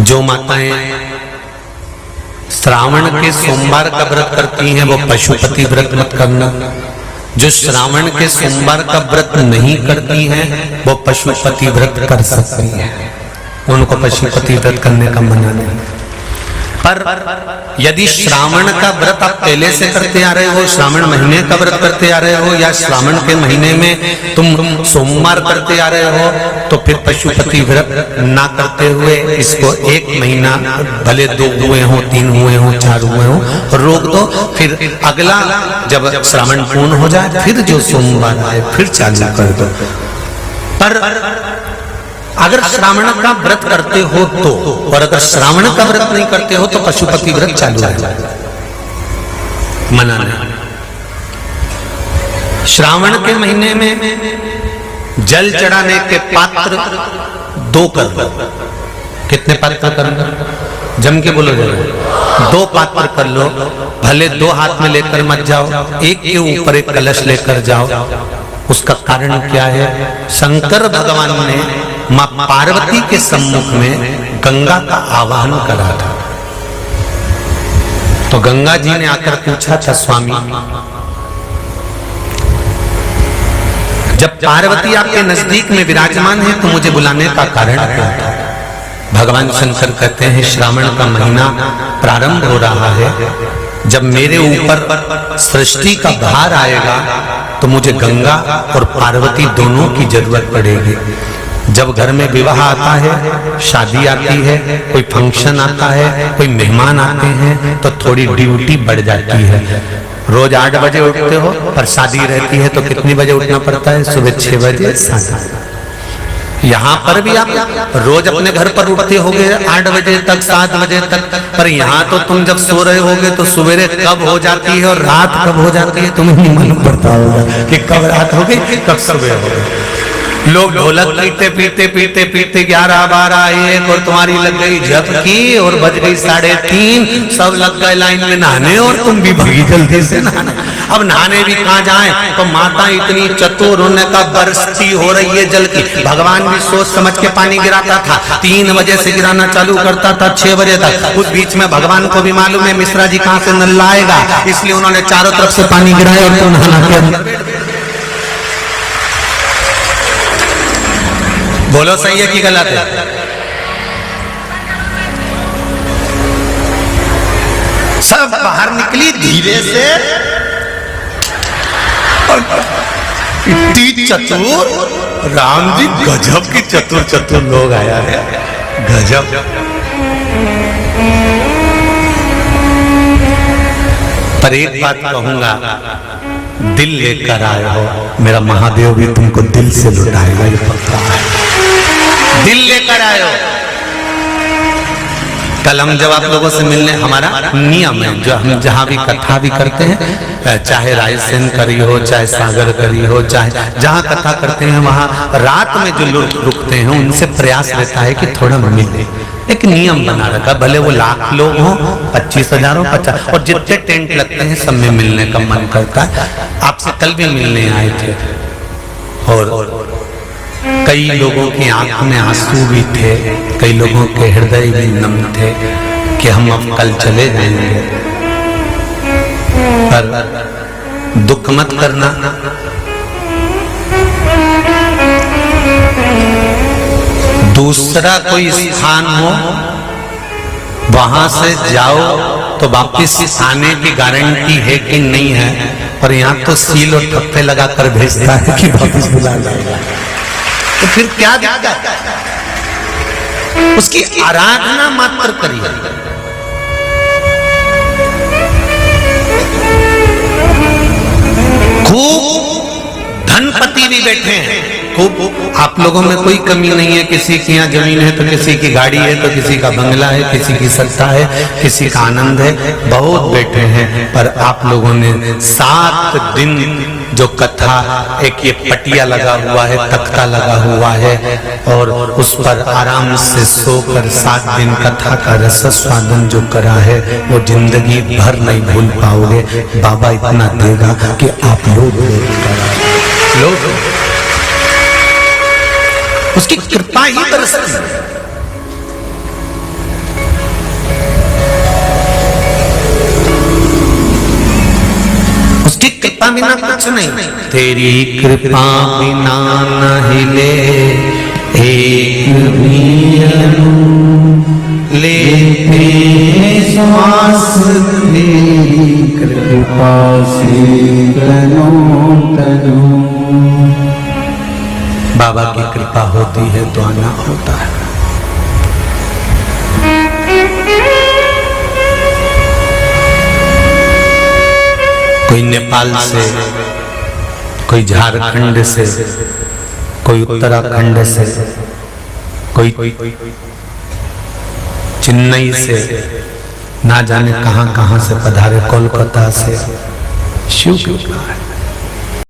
जो माताएं श्रावण के सोमवार का व्रत करती हैं वो पशुपति व्रत मत करना। जो श्रावण के सोमवार का व्रत नहीं करती हैं वो पशुपति व्रत कर सकती हैं, उनको पशुपति व्रत करने का मना नहीं। पर यदि श्रावण का व्रत आप पहले से करते आ रहे हो, श्रावण महीने का व्रत करते आ रहे हो, या श्रावण के महीने में तुम सोमवार करते आ रहे हो, तो फिर पशुपति व्रत ना करते हुए इसको एक महीना, भले 2 हुए हो, 3 हुए हो, 4 हुए हो, रोक दो। फिर अगला जब श्रावण पूर्ण हो जाए फिर जो सोमवार आए फिर चालू कर दो। पर अगर श्रावण का व्रत करते हो तो, और अगर श्रावण का व्रत नहीं करते हो तो पशुपति व्रत चालू है, मना नहीं। श्रावण के महीने में जल चढ़ाने के पात्र 2 कर लो। कितने पात्र कर लो? जम के बोलो जरा। 2 पात्र कर लो, भले 2 हाथ में लेकर मत जाओ, एक के ऊपर एक कलश लेकर जाओ। उसका कारण क्या है? शंकर भगवान ने मां पार्वती के सम्मुख में गंगा का आवाहन करा था। तो गंगा जी ने आकर पूछा था, स्वामी जब पार्वती आपके नजदीक में विराजमान है तो मुझे बुलाने का कारण क्या था? भगवान शंकर कहते हैं, श्रावण का महीना प्रारंभ हो रहा है, जब मेरे ऊपर सृष्टि का भार आएगा तो मुझे गंगा और पार्वती दोनों की जरूरत पड़ेगी। जब घर में विवाह आता है, शादी आती है, कोई फंक्शन आता है, कोई मेहमान आते हैं, तो थोड़ी ड्यूटी बढ़ जाती है। रोज 8 बजे उठते हो, पर शादी रहती है तो कितनी बजे उठना पड़ता है? सुबह 6 बजे 7। यहाँ पर भी आप रोज अपने घर पर उठते होगे 8 बजे तक, 7 बजे तक, पर यहाँ तो तुम जब सो रहे होगे तो सवेरे कब हो जाती है और रात कब हो जाती है तुम्हें नहीं मालूम पड़ता होगा कि कब रात हो गई कब सुबह हो गई। लोग ढोलक पीते पीते पीते पीते 11, 12, 1 और तुम्हारी लग गई झपकी और बज गई 3:30, सब लग गए लाइन में नहाने और तुम भी भागी जल्दी से नहाने। अब नहाने भी कहाँ जाएं? तो माता इतनी चतुर, उनका बरसती हो रही है जल की। भगवान भी सोच समझ के पानी गिराता था, 3 बजे से गिराना चालू करता था 6 बजे तक। उस बीच में भगवान को भी मालूम है मिश्रा जी कहाँ से नल लाएगा, इसलिए उन्होंने चारों तरफ से पानी गिराया और तो नहाना के अंदर। बोलो सही है कि गलत है? सब बाहर निकली धीरे से, इतनी चतुर, राम जी गजब की चतुर चतुर लोग आया है, गजब। पर एक बात कहूंगा, दिल लेकर आए हो, मेरा महादेव भी तुमको दिल से लुटाएगा, ये पक्का है। दिल लेकर आए हो। कल हम जब आप लोगों से मिलने, हमारा नियम है, जो हम जहां भी कथा भी करते हैं, चाहे रायसेन करी हो, चाहे सागर करी हो, चाहे जहां कथा करते हैं वहां रात में जो लोग रुकते हैं उनसे प्रयास रहता है कि थोड़ा मिले। एक नियम बना रखा, भले वो 1,00,000 लोग हों, 25,000 हो, 50, और जितने टेंट लगते हैं सब में मिलने का मन करता है। आपसे कल भी मिलने आए थे और कई लोगों की आंख में आंसू भी थे, कई लोगों के हृदय भी नम थे कि हम अब कल चले जाएंगे। पर दुख मत करना, दूसरा कोई स्थान हो वहां से जाओ तो वापिस आने की गारंटी है कि नहीं है, पर यहाँ तो सील और ठप्पे लगाकर भेजता है कि वापिस बुला जाएगा। तो फिर क्या दिक्कत? उसकी आराधना मात्र करिए। खूब धनपति भी बैठे हैं, खूब। आप लोगों में कोई कमी नहीं है, किसी की यहाँ जमीन है तो किसी की गाड़ी है तो किसी का बंगला है, किसी की सत्ता है, किसी का आनंद है, बहुत बैठे हैं। पर आप लोगों ने 7 दिन जो कथा, एक ये पटिया लगा हुआ है, तख्ता लगा हुआ है, और उस पर आराम से सोकर 7 दिन कथा का रस स्वादन जो करा है वो जिंदगी भर नहीं भूल पाओगे। बाबा इतना देगा कि आप लोग उसकी कृपा ही बरसती है। उसकी कृपा बिना कुछ नहीं। तेरी कृपा बिना न हिले एक भी अणु, लेते श्वास तेरी कृपा से तनो तनो। बाबा की कृपा होती है तो आना होता है। कोई नेपाल से, कोई झारखंड से, कोई उत्तराखंड से, कोई चेन्नई से, ना जाने कहां कहां से पधारे, कोलकाता से। शिव कृपा है।